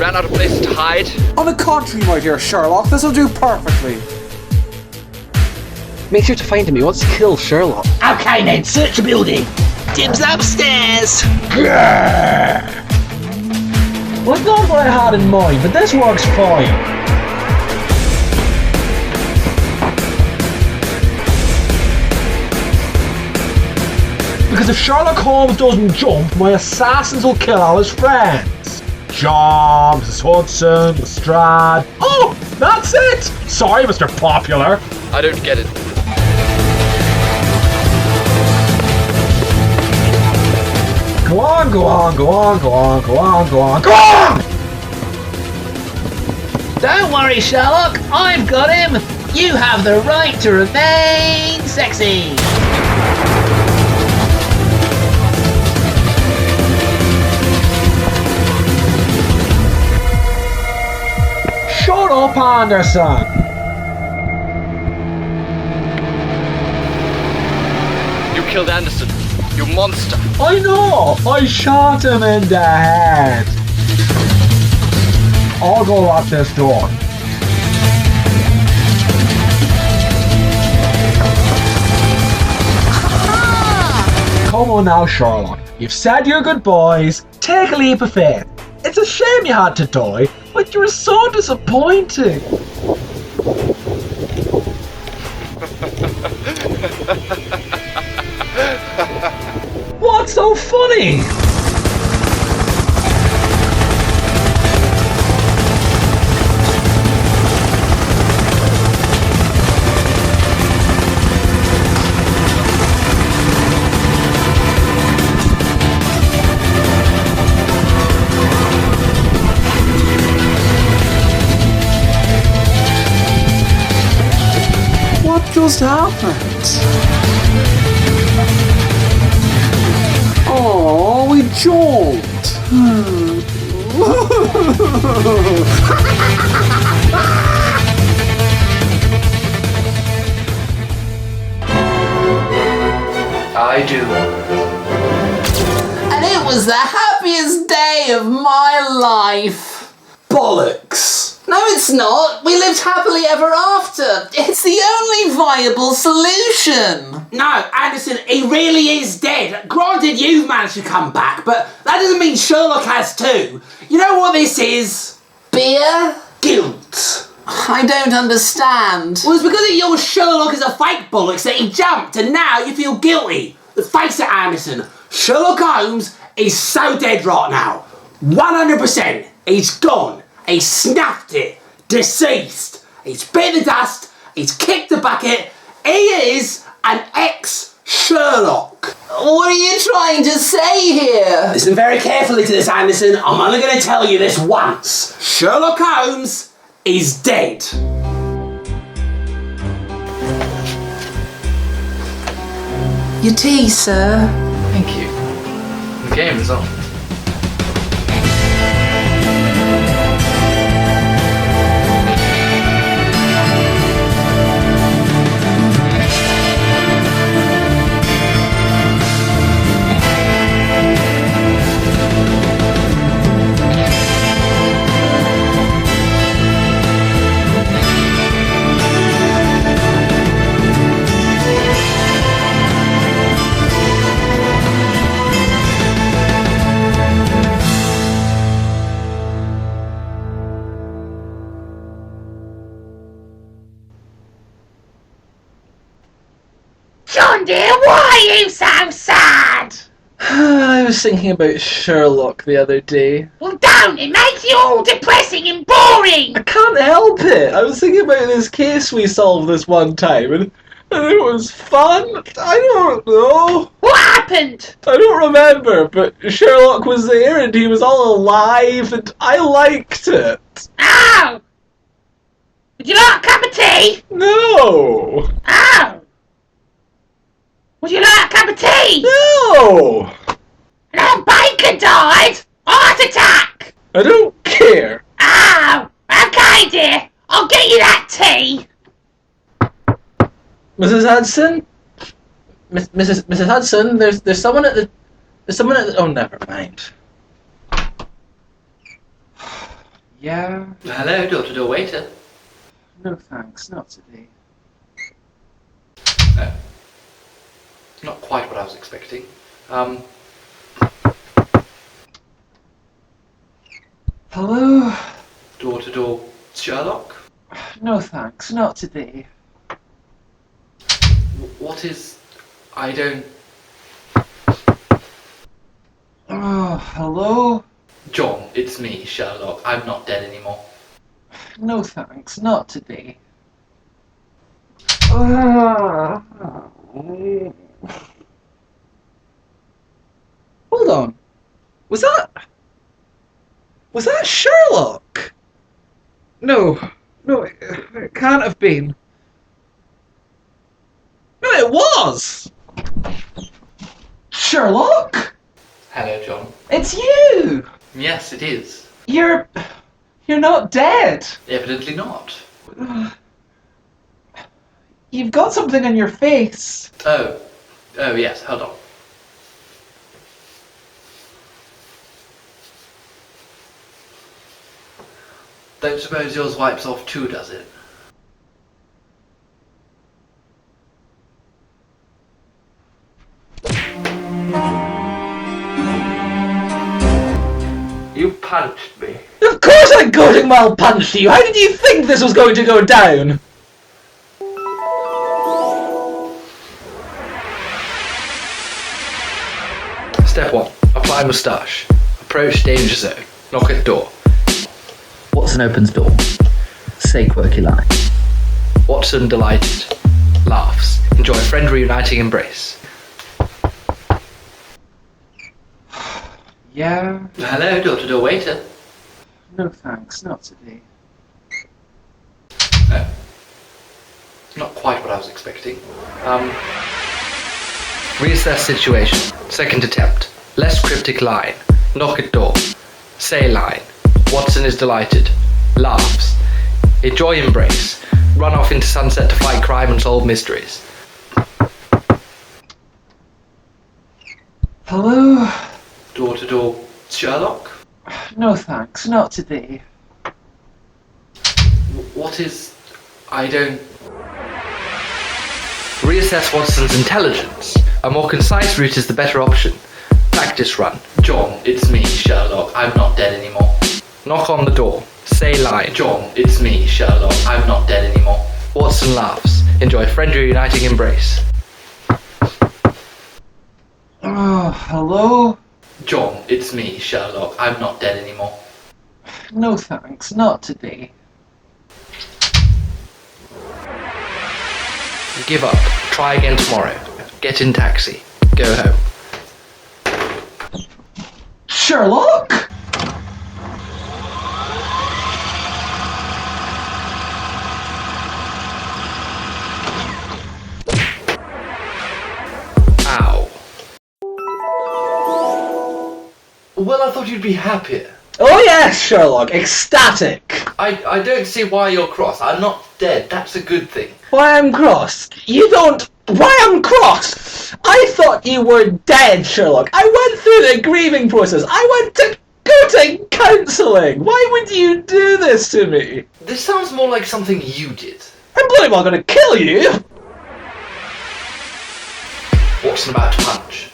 ran out of places to hide. On the contrary, my dear Sherlock, this'll do perfectly. Make sure to find him. He wants to kill Sherlock. Okay then, search the building. Jim's upstairs. Well, it's not what I had in mind, but this works fine. Because if Sherlock Holmes doesn't jump, my assassins will kill all his friends. John, Mrs. Hudson, Lestrade. Oh, that's it! Sorry, Mr. Popular. I don't get it. Go on, go on, go on, go on, go on, go on, go on! Don't worry, Sherlock. I've got him. You have the right to remain sexy. Shut up, Anderson! You killed Anderson. You monster. I know! I shot him in the head! I'll go lock this door. Come on now, Sherlock. You've said your goodbyes. Take a leap of faith. It's a shame you had to die, but you were so disappointing. What's so funny? What just happened? Oh, we jumped. I do. And it was the happiest day of my life. Bollocks. No, it's not. We lived happily ever after. It's the only viable solution. No, Anderson, he really is dead. Granted, you've managed to come back, but that doesn't mean Sherlock has too. You know what this is? Beer? Guilt. I don't understand. Well, it's because of your Sherlock is a fake bollocks that he jumped, and now you feel guilty. Face it, Anderson. Sherlock Holmes is so dead right now. 100%. He's gone. He snapped it. Deceased. He's bit the dust. He's kicked the bucket. He is an ex-Sherlock. What are you trying to say here? Listen very carefully to this, Anderson. I'm only going to tell you this once. Sherlock Holmes is dead. Your tea, sir. Thank you. The game is on. John dear, why are you so sad? I was thinking about Sherlock the other day. Well, don't. It makes you all depressing and boring. I can't help it. I was thinking about this case we solved this one time, and it was fun. I don't know. What happened? I don't remember, but Sherlock was there, and he was all alive, and I liked it. Oh! Would you like a cup of tea? No. Oh! Would you like a cup of tea? No. No, Baker died! Heart attack! I don't care. Oh! Okay, dear. I'll get you that tea. Mrs. Hudson? Mrs. Hudson, there's someone at the... Oh, never mind. Yeah? Hello, door-to-door waiter. No thanks, not today. No. Not quite what I was expecting. Hello? Door-to-door Sherlock? No thanks, not today. What is... I don't... Oh, hello? John, it's me, Sherlock. I'm not dead anymore. No thanks, not today. Hold on. Was that Sherlock? No, it can't have been. No, it was! Sherlock? Hello, John. It's you! Yes, it is. You're not dead. Evidently not. You've got something on your face. Oh, yes, hold on. Don't suppose yours wipes off too, does it? You punched me. Of course I goading well punched you! How did you think this was going to go down? Step 1. Apply moustache. Approach danger zone. Knock at door. Watson opens door. Say quirky line. Watson delighted. Laughs. Enjoy friend reuniting embrace. Yeah? Hello, door-to-door waiter. No thanks, not today. No. Not quite what I was expecting. Reassess situation. Second attempt. Less cryptic line. Knock at door. Say line. Watson is delighted. Laughs. Enjoy embrace. Run off into sunset to fight crime and solve mysteries. Hello? Door-to-door Sherlock? No thanks, not today. What is... I don't... Reassess Watson's intelligence. A more concise route is the better option. Practice run. John, it's me, Sherlock. I'm not dead anymore. Knock on the door. Say line. John, it's me, Sherlock. I'm not dead anymore. Watson laughs. Enjoy friend reuniting embrace. Oh, hello? John, it's me, Sherlock. I'm not dead anymore. No thanks, not today. Give up. Try again tomorrow. Get in taxi. Go home. Sherlock? Ow. Well, I thought you'd be happier. Oh yes, Sherlock, ecstatic! I don't see why you're cross. I'm not dead. That's a good thing. Why I'm cross? You don't... Why I'm cross? I thought you were dead, Sherlock. I went through the grieving process. I went to go to counselling. Why would you do this to me? This sounds more like something you did. I'm bloody well gonna kill you! Watson about to punch.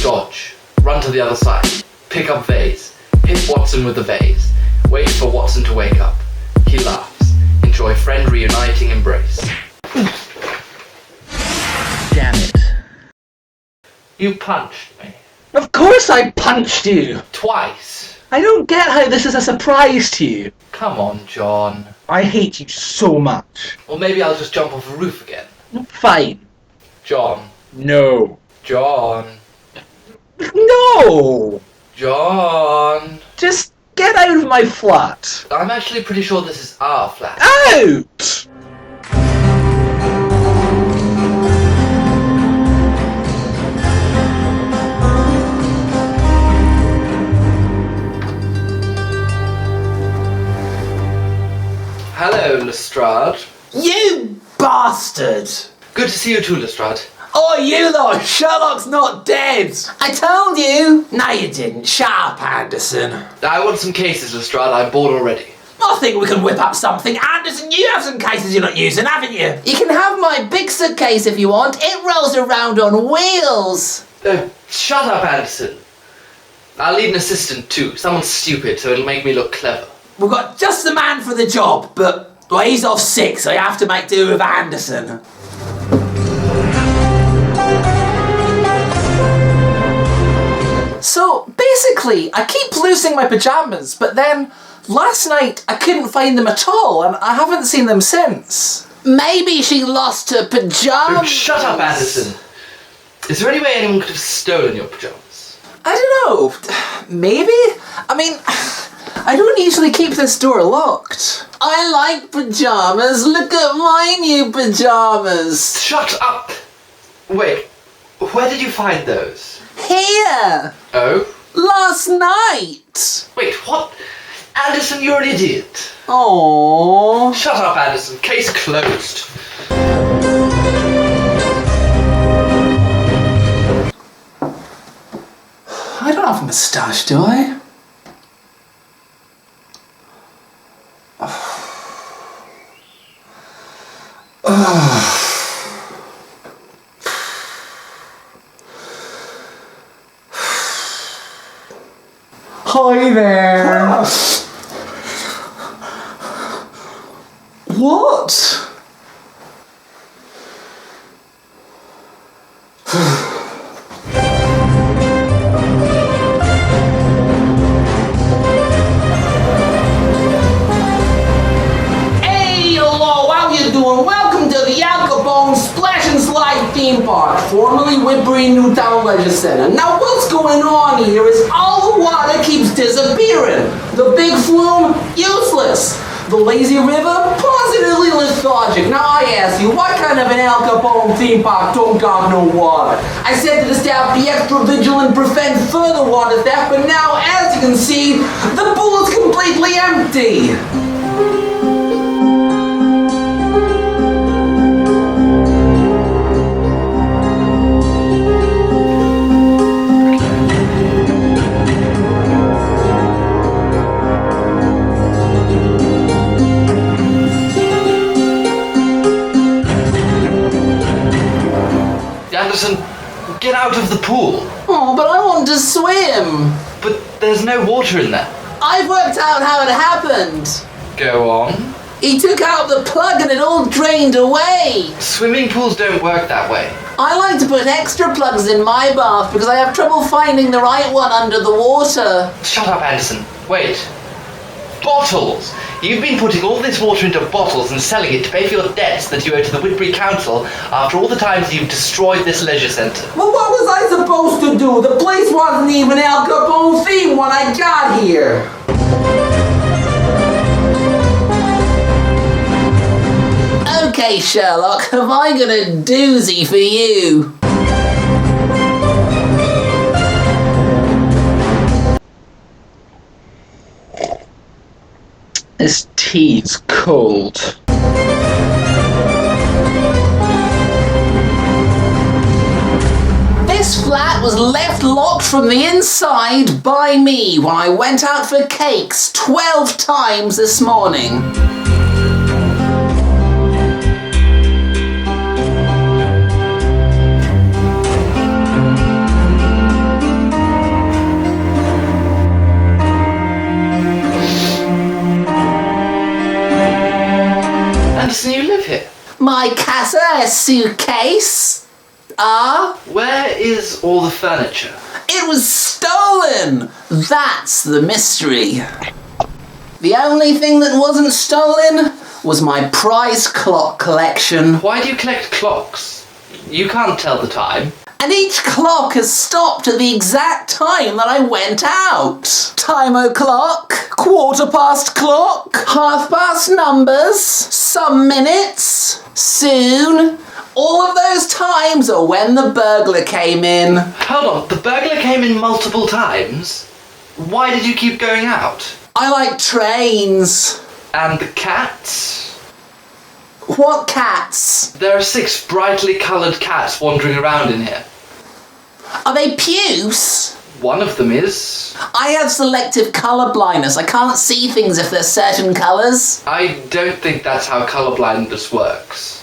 Dodge. Run to the other side. Pick up vase. Hit Watson with the vase. Wait for Watson to wake up. He laughs. Enjoy friend reuniting embrace. Damn it. You punched me. Of course I punched you! Twice. I don't get how this is a surprise to you. Come on, John. I hate you so much. Or maybe I'll just jump off a roof again. Fine. John. No. John. No! John. Just get out of my flat. I'm actually pretty sure this is our flat. Out! Hello, Lestrade. You bastard! Good to see you too, Lestrade. Oh, you lot, Sherlock's not dead. I told you. No, you didn't. Shut up, Anderson. I want some cases, Lestrade. I'm bored already. I think we can whip up something. Anderson, you have some cases you're not using, haven't you? You can have my big suitcase if you want. It rolls around on wheels. Shut up, Anderson. I'll need an assistant too. Someone stupid, so it'll make me look clever. We've got just the man for the job, but well, he's off sick, so you have to make do with Anderson. So basically, I keep losing my pajamas, but then last night I couldn't find them at all, and I haven't seen them since. Maybe she lost her pajamas. Shut up, Anderson. Is there any way anyone could have stolen your pajamas? I don't know. Maybe? I mean, I don't usually keep this door locked. I like pajamas. Look at my new pajamas. Shut up! Wait, where did you find those? Here. Oh? Last night. Wait, what? Anderson, you're an idiot. Aww. Shut up, Anderson. Case closed. I don't have a moustache, do I? Hi there. What? Hey, hello, how you doing? Welcome to the Al Capone Splash and Slide theme park, formerly Whitbury Newtown Leisure Center. Now, what's going on here is all the water keeps disappearing. The big flume, useless. The lazy river, positively lethargic. Now I ask you, what kind of an Al Capone theme park don't got no water? I said to the staff, be extra vigilant, prevent further water theft, but now, as you can see, the pool is completely empty. Anderson, get out of the pool. Oh, but I want to swim. But there's no water in there. I've worked out how it happened. Go on. He took out the plug and it all drained away. Swimming pools don't work that way. I like to put extra plugs in my bath because I have trouble finding the right one under the water. Shut up, Anderson. Wait. Bottles! You've been putting all this water into bottles and selling it to pay for your debts that you owe to the Whitbury Council after all the times you've destroyed this leisure centre. Well, what was I supposed to do? The place wasn't even Al Capone themed when I got here. Okay, Sherlock, have I got a doozy for you? This tea's cold. This flat was left locked from the inside by me when I went out for cakes 12 times this morning. Anderson, you live here? My casa, a suitcase. Where is all the furniture? It was stolen! That's the mystery. The only thing that wasn't stolen was my prize clock collection. Why do you collect clocks? You can't tell the time. And each clock has stopped at the exact time that I went out. Time o'clock, quarter past clock, half past numbers, some minutes, soon. All of those times are when the burglar came in. Hold on, the burglar came in multiple times? Why did you keep going out? I like trains. And the cats? What cats? There are 6 brightly coloured cats wandering around in here. Are they puce? One of them is. I have selective colour blindness. I can't see things if there's certain colours. I don't think that's how colour blindness works.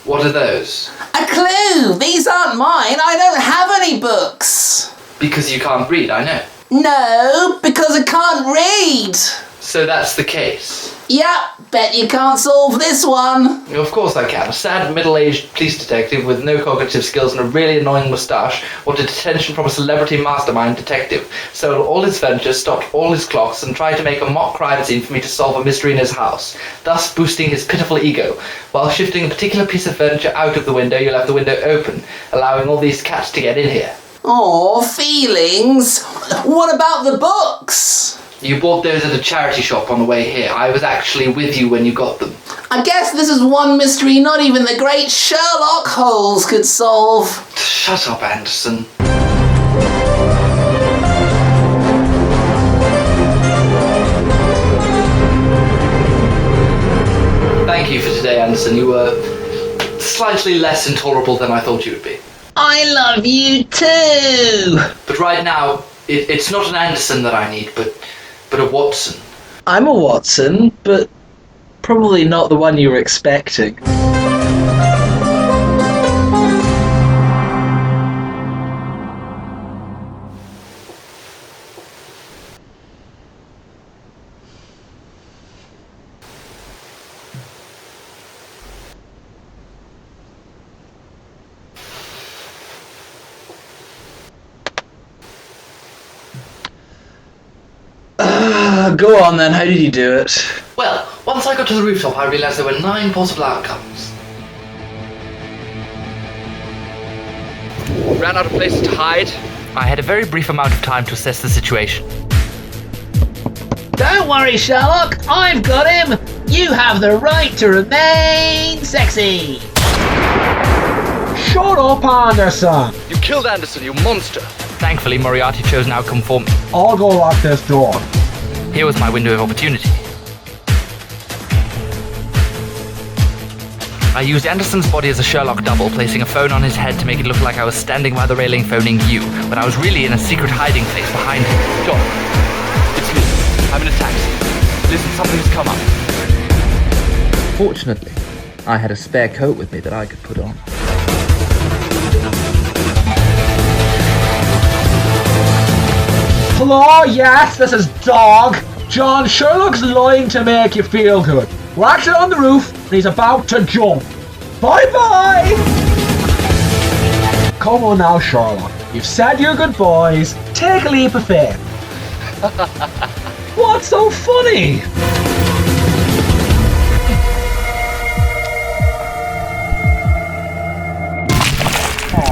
What are those? A clue! These aren't mine. I don't have any books. Because you can't read, I know. No, because I can't read. So that's the case. Yep, bet you can't solve this one. Of course I can. A sad middle-aged police detective with no cognitive skills and a really annoying moustache wanted attention from a celebrity mastermind detective, sold all his furniture, stopped all his clocks, and tried to make a mock crime scene for me to solve a mystery in his house, thus boosting his pitiful ego. While shifting a particular piece of furniture out of the window, you left the window open, allowing all these cats to get in here. Aw, feelings. What about the books? You bought those at a charity shop on the way here. I was actually with you when you got them. I guess this is one mystery not even the great Sherlock Holmes could solve. Shut up, Anderson. Thank you for today, Anderson. You were slightly less intolerable than I thought you would be. I love you too! But right now, it's not an Anderson that I need, but a Watson. I'm a Watson, but probably not the one you were expecting. Go on then, how did you do it? Well, once I got to the rooftop, I realised there were 9 possible outcomes. Ran out of places to hide. I had a very brief amount of time to assess the situation. Don't worry, Sherlock. I've got him. You have the right to remain sexy. Shut up, Anderson! You killed Anderson, you monster! Thankfully, Moriarty chose an outcome for me. I'll go lock this door. Here was my window of opportunity. I used Anderson's body as a Sherlock double, placing a phone on his head to make it look like I was standing by the railing phoning you, but I was really in a secret hiding place behind him. John, it's me. I'm in a taxi. Listen, something's come up. Fortunately, I had a spare coat with me that I could put on. Hello, yes, this is Dog. John, Sherlock's lying to make you feel good. We're actually on the roof, and he's about to jump. Bye-bye! Come on now, Sherlock. You've said your goodbyes. Take a leap of faith. What's so funny?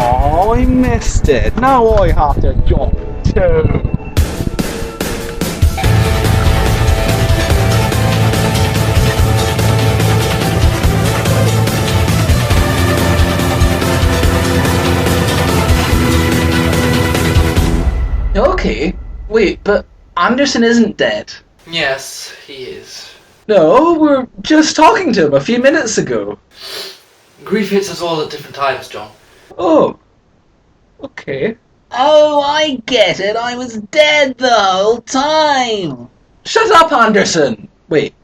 Oh, I missed it. Now I have to jump too. Okay, wait, but Anderson isn't dead. Yes, he is. No, we were just talking to him a few minutes ago. Grief hits us all at different times, John. Oh, okay. Oh, I get it. I was dead the whole time. Shut up, Anderson! Wait,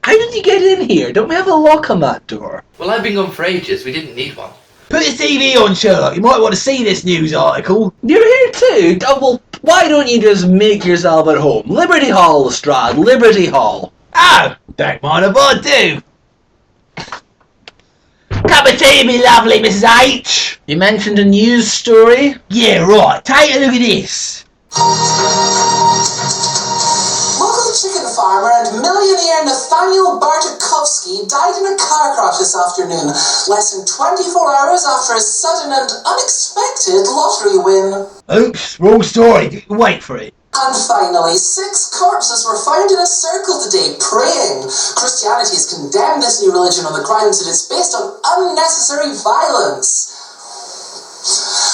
how did you get in here? Don't we have a lock on that door? Well, I've been gone for ages. We didn't need one. Put the TV on, Sherlock. You might want to see this news article. You're here too? Oh, well, why don't you just make yourself at home? Liberty Hall, Lestrade, Liberty Hall. Oh, don't mind if I do. Cup of tea, me lovely Mrs. H. You mentioned a news story? Yeah, right. Take a look at this. Local chicken farmer and millionaire Nathaniel Bartkovsky died in a car crash this afternoon, less than 24 hours after a sudden and unexpected lottery win. Oops, wrong story. Wait for it. And finally, 6 corpses were found in a circle today, praying. Christianity has condemned this new religion on the grounds that it's based on unnecessary violence.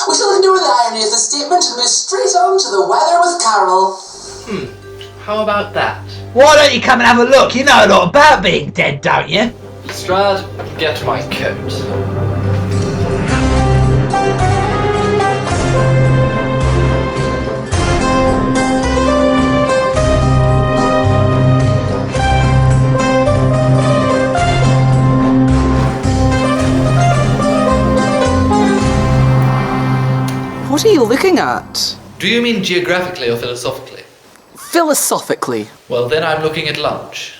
We shall ignore the irony of the statement and move straight on to the weather with Carol. How about that? Why don't you come and have a look? You know a lot about being dead, don't you? Lestrade, get my coat. What are you looking at? Do you mean geographically or philosophically? Philosophically. Well, then I'm looking at lunch.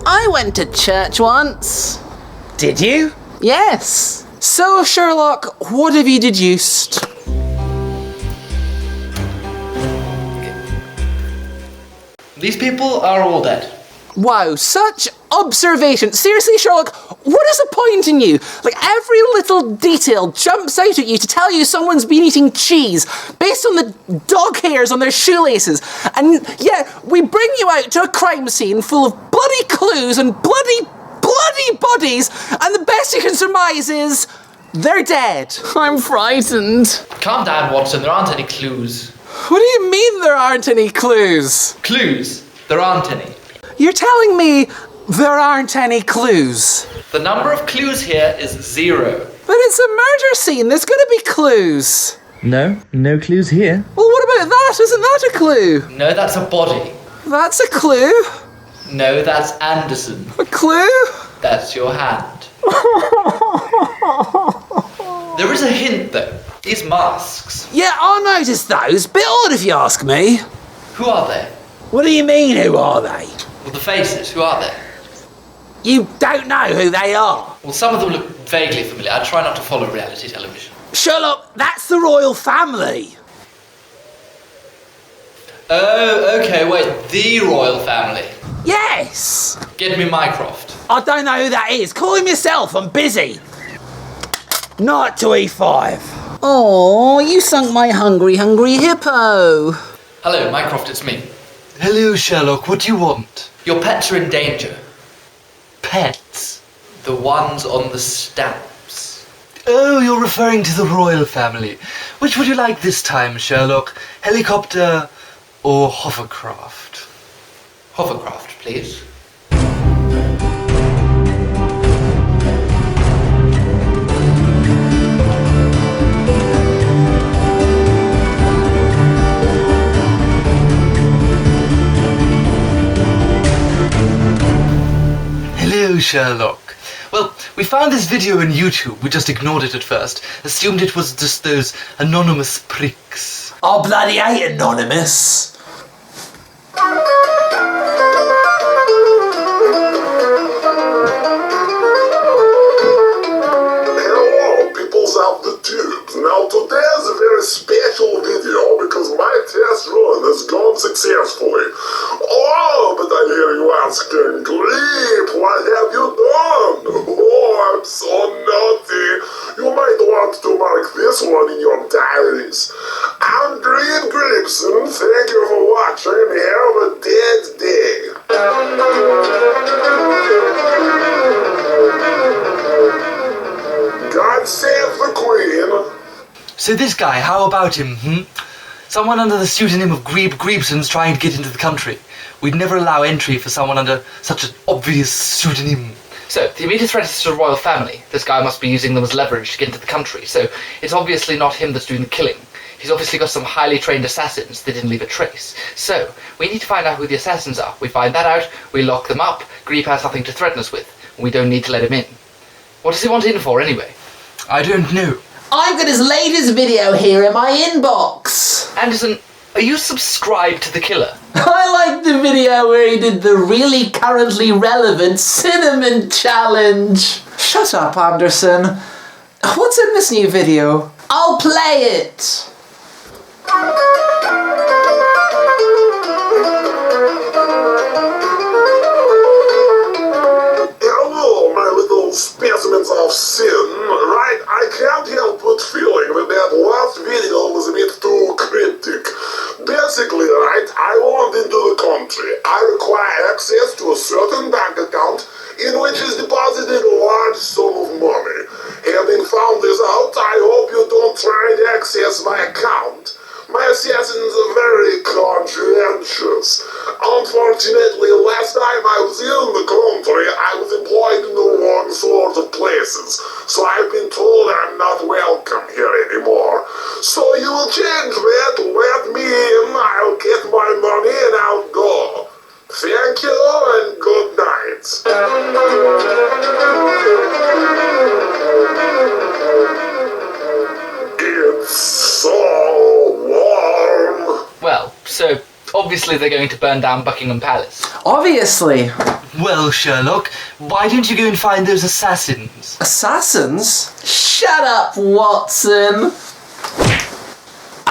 I went to church once. Did you? Yes. So, Sherlock, what have you deduced? These people are all dead. Wow, such observation. Seriously, Sherlock, what is the point in you? Like, every little detail jumps out at you to tell you someone's been eating cheese based on the dog hairs on their shoelaces. And yet, we bring you out to a crime scene full of bloody clues and bloody bodies, and the best you can surmise is they're dead. I'm frightened. Calm down, Watson. There aren't any clues. What do you mean there aren't any clues? Clues? There aren't any. You're telling me there aren't any clues? The number of clues here is 0. But it's a murder scene. There's going to be clues. No clues here. Well, what about that? Isn't that a clue? No, that's a body. That's a clue. No, that's Anderson. A clue? That's your hand. There is a hint, though. These masks. Yeah, I noticed those. Bit odd if you ask me. Who are they? What do you mean, who are they? Well, the faces. Who are they? You don't know who they are. Well, some of them look vaguely familiar. I try not to follow reality television. Sherlock, that's the royal family. Oh, okay, wait. The royal family. Yes. Get me Mycroft. I don't know who that is. Call him yourself. I'm busy. Knight to E5. Oh, you sunk my hungry hippo. Hello, Mycroft, it's me. Hello, Sherlock. What do you want? Your pets are in danger. Pets? The ones on the stamps. Oh, you're referring to the royal family. Which would you like this time, Sherlock? Helicopter or hovercraft? Hovercraft, please. Hello, Sherlock. Well, we found this video on YouTube. We just ignored it at first. Assumed it was just those anonymous pricks. I bloody hate Anonymous. Hello, peoples of the tubes. Now today is a very special video because my test run has gone successfully. Oh, but I hear you asking, Gleep, what have you done? Oh, I'm so naughty. You might want to mark this one in your diaries. I'm Green Gleepson. Thank you for watching. Have a dead day. God save the Queen. So this guy, how about him, Someone under the pseudonym of Greebson's trying to get into the country. We'd never allow entry for someone under such an obvious pseudonym. So, the immediate threat is to the royal family. This guy must be using them as leverage to get into the country, so it's obviously not him that's doing the killing. He's obviously got some highly trained assassins that didn't leave a trace. So, we need to find out who the assassins are. We find that out, we lock them up, Greeb has nothing to threaten us with, and we don't need to let him in. What does he want in for, anyway? I don't know. I've got his latest video here in my inbox. Anderson, are you subscribed to the killer? I like the video where he did the really currently relevant cinnamon challenge. Shut up, Anderson. What's in this new video? I'll play it. Hello, my little specimens of sin. Right, I can't help but feeling that last video was a bit too cryptic. Basically, right, I want into the country. I require access to a certain bank account in which is deposited a large sum of money. Having found this out, I hope you don't try and access my account. My assassins are very conscientious. Unfortunately, last time I was in the country, I was employed in the wrong sort of places, so I've been told I'm not welcome here anymore. So you will change that, let me in, I'll get my money and I'll go. Thank you and good night. It's so warm. Well, so obviously they're going to burn down Buckingham Palace. Obviously. Well, Sherlock, why don't you go and find those assassins? Assassins? Shut up, Watson.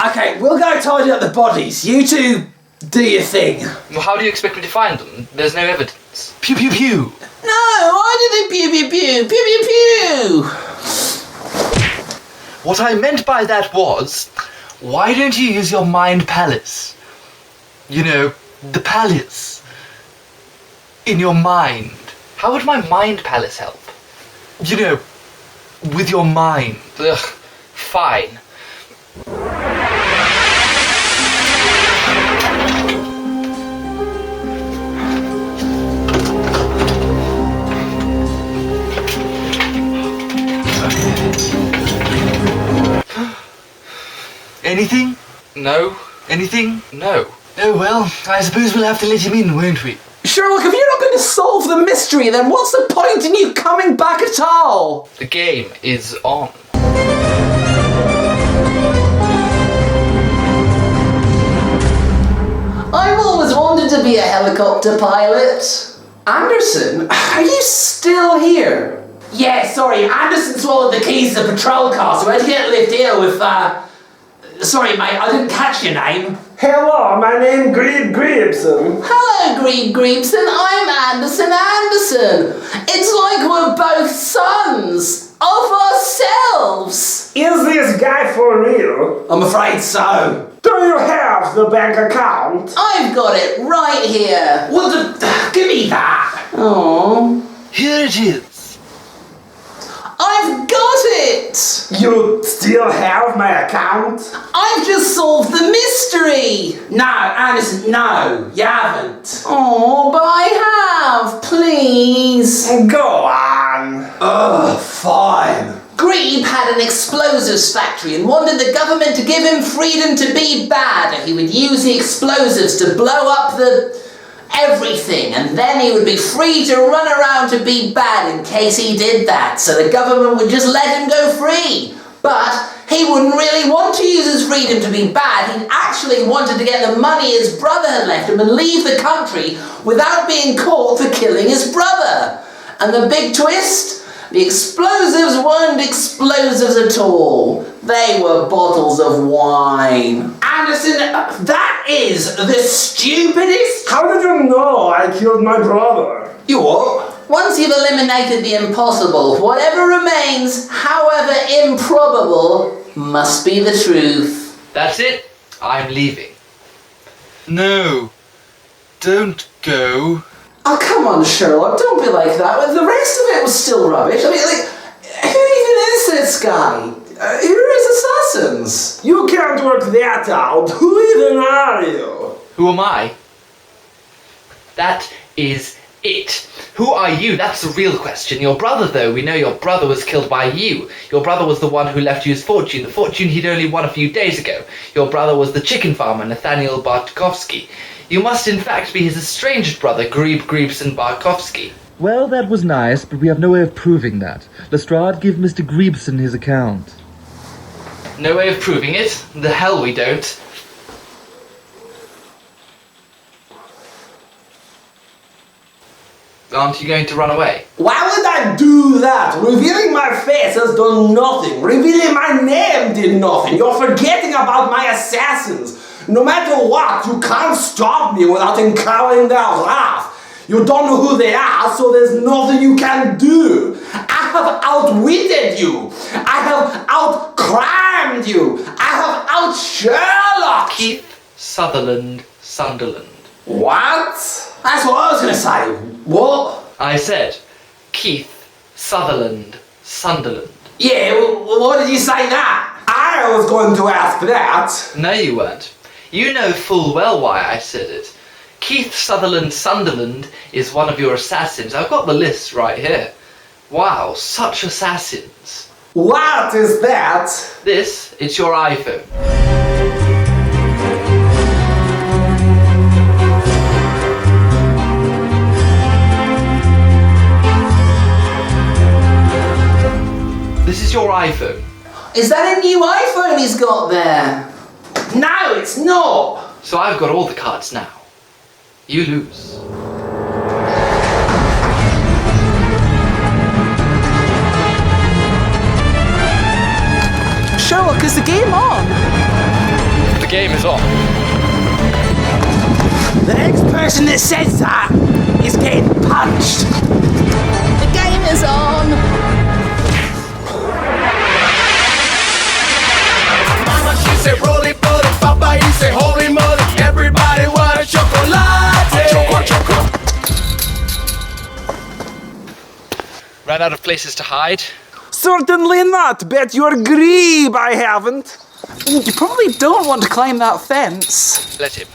Okay, we'll go tidy up the bodies. You two do your thing. Well, how do you expect me to find them? There's no evidence. Pew pew pew! No, I didn't pew pew pew, pew pew pew. What I meant by that was, why don't you use your mind palace? You know, the palace. In your mind. How would my mind palace help? You know, with your mind. Ugh, fine. Anything? No. Anything? No. Oh well, I suppose we'll have to let him in, won't we? Sherlock, if you're not going to solve the mystery, then what's the point in you coming back at all? The game is on. I've always wanted to be a helicopter pilot. Anderson, are you still here? Yeah, sorry, Anderson swallowed the keys to the patrol car, so I had to get lift here with, Sorry, mate, I didn't catch your name. Hello, my name Greebson. Hello, Greebson. I'm Anderson. It's like we're both sons of ourselves. Is this guy for real? I'm afraid so. Do you have the bank account? I've got it right here. What the... Give me that. Oh. Here it is. I've got it! You still have my account? I've just solved the mystery! No, Anderson, no, you haven't. Oh, but I have, please. Go on. Ugh, fine. Grebe had an explosives factory and wanted the government to give him freedom to be bad, and he would use the explosives to blow up everything, and then he would be free to run around to be bad in case he did that, so the government would just let him go free. But he wouldn't really want to use his freedom to be bad. He actually wanted to get the money his brother had left him and leave the country without being caught for killing his brother. And the big twist? The explosives weren't explosives at all. They were bottles of wine. Anderson, that is the stupidest... How did you know I killed my brother? You what? Once you've eliminated the impossible, whatever remains, however improbable, must be the truth. That's it. I'm leaving. No. Don't go. Oh, come on, Sherlock, don't be like that. The rest of it was still rubbish. I mean, like, who even is this guy? Who are his assassins? You can't work that out. Who even are you? Who am I? That is it. Who are you? That's the real question. Your brother, though, we know your brother was killed by you. Your brother was the one who left you his fortune, the fortune he'd only won a few days ago. Your brother was the chicken farmer, Nathaniel Bartkovsky. You must in fact be his estranged brother, Greebson Bartkovsky. Well, that was nice, but we have no way of proving that. Lestrade, give Mr. Greebson his account. No way of proving it? The hell we don't. Aren't you going to run away? Why would I do that? Revealing my face has done nothing. Revealing my name did nothing. You're forgetting about my assassins. No matter what, you can't stop me without incurring their wrath. You don't know who they are, so there's nothing you can do. I have outwitted you. I have outcrimed you. I have out-Sherlock. Keith Sutherland Sunderland. What? That's what I was going to say. What? I said Keith Sutherland Sunderland. Yeah, well, why did you say that? I I was going to ask that. No, you weren't. You know full well why I said it. Keith Sutherland Sunderland is one of your assassins. I've got the list right here. Wow, such assassins. What is that? This, it's your iPhone. This is your iPhone. Is that a new iPhone he's got there? No, it's not. So I've got all the cards now. You lose. Sherlock, is the game on? The game is on. The next person that says that is getting punched. The game is on. Mama, she said, roly poly, Papa, he said, holy moly, everybody want a chocolate. Choco. Ran out of places to hide? Certainly not. Bet your grebe I haven't. You probably don't want to climb that fence. Let him.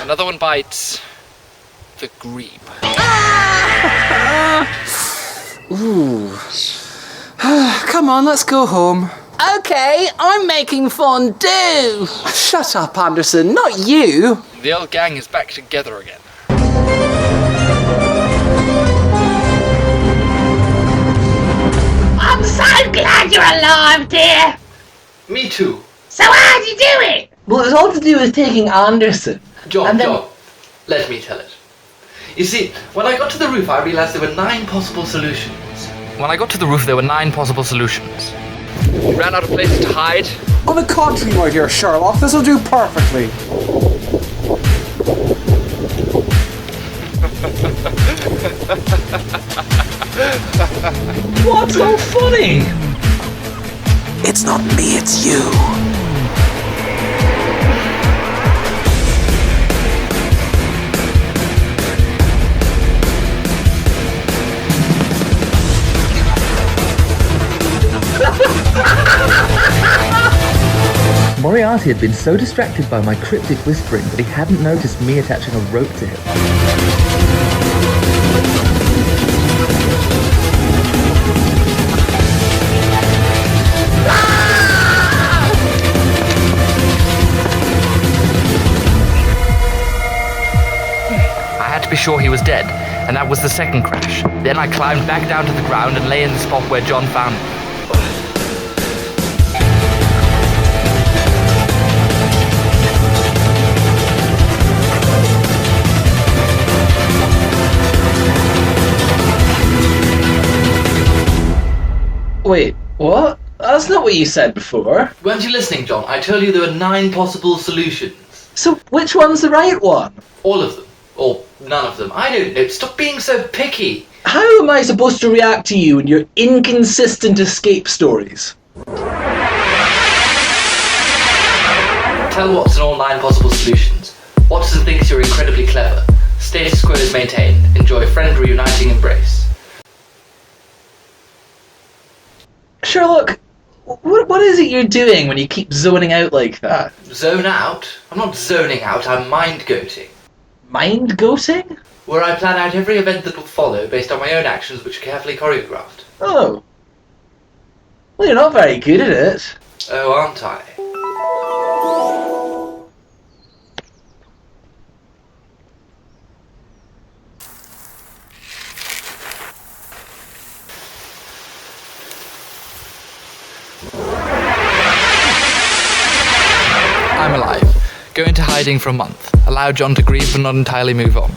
Another one bites the grebe. Ooh. Come on, let's go home. Okay, I'm making fondue. Shut up, Anderson, not you. The old gang is back together again. I'm so glad you're alive, dear. Me too. So how'd you do it? Well, it was all to do with taking Anderson. John, And then- John, let me tell it. You see, when I got to the roof, I realized there were 9 possible solutions. When I got to the roof, there were 9 possible solutions. We ran out of places to hide. On the contrary, my dear Sherlock, this will do perfectly. What's so funny? It's not me, it's you. Moriarty had been so distracted by my cryptic whispering that he hadn't noticed me attaching a rope to him. I had to be sure he was dead, and that was the second crash. Then I climbed back down to the ground and lay in the spot where John found me. Wait, what? That's not what you said before. Weren't you listening, John? I told you there were 9 possible solutions. So which one's the right one? All of them. Or none of them. I don't know. Stop being so picky. How am I supposed to react to you and your inconsistent escape stories? Tell Watson all 9 possible solutions. Watson thinks you're incredibly clever. Status quo is maintained. Enjoy friend reuniting embrace. Sherlock, what is it you're doing when you keep zoning out like that? Zone out? I'm not zoning out, I'm mind-goating. Mind-goating? Where I plan out every event that will follow based on my own actions which are carefully choreographed. Oh. Well, you're not very good at it. Oh, aren't I? I'm alive. Go into hiding for a month. Allow John to grieve but not entirely move on.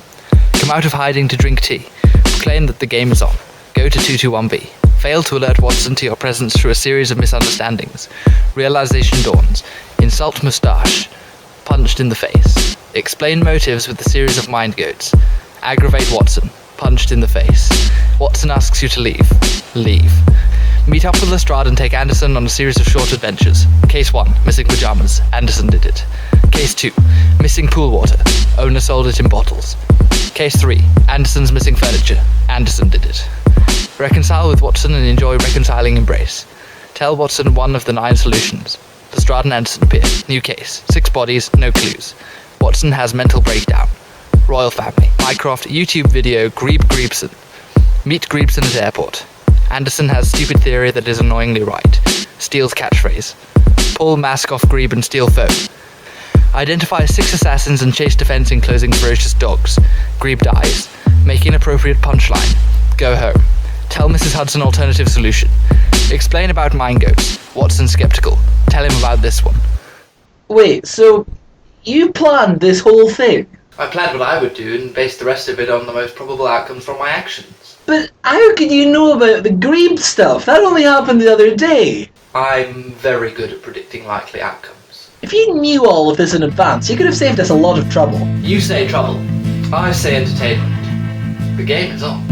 Come out of hiding to drink tea. Proclaim that the game is on. Go to 221B. Fail to alert Watson to your presence through a series of misunderstandings. Realization dawns. Insult moustache. Punched in the face. Explain motives with a series of mind goats. Aggravate Watson. punched in the face. Watson asks you to leave. Leave. Meet up with Lestrade and take Anderson on a series of short adventures. Case 1, missing pajamas. Anderson did it. Case 2, missing pool water. Owner sold it in bottles. Case 3, Anderson's missing furniture. Anderson did it. Reconcile with Watson and enjoy reconciling embrace. Tell Watson one of the 9 solutions. Lestrade and Anderson appear. New case. 6 bodies, no clues. Watson has mental breakdown. Royal family. Mycroft, YouTube video, Greebson. Meet Greebson at airport. Anderson has stupid theory that is annoyingly right. Steals catchphrase. Pull mask off Grebe and steal phone. Identify 6 assassins and chase defense enclosing ferocious dogs. Grebe dies. Make inappropriate punchline. Go home. Tell Mrs. Hudson alternative solution. Explain about mine goats. Watson skeptical. Tell him about this one. Wait, so you planned this whole thing? I planned what I would do and based the rest of it on the most probable outcomes from my actions. But how could you know about the Grebe stuff? That only happened the other day. I'm very good at predicting likely outcomes. If you knew all of this in advance, you could have saved us a lot of trouble. You say trouble. I say entertainment. The game is on.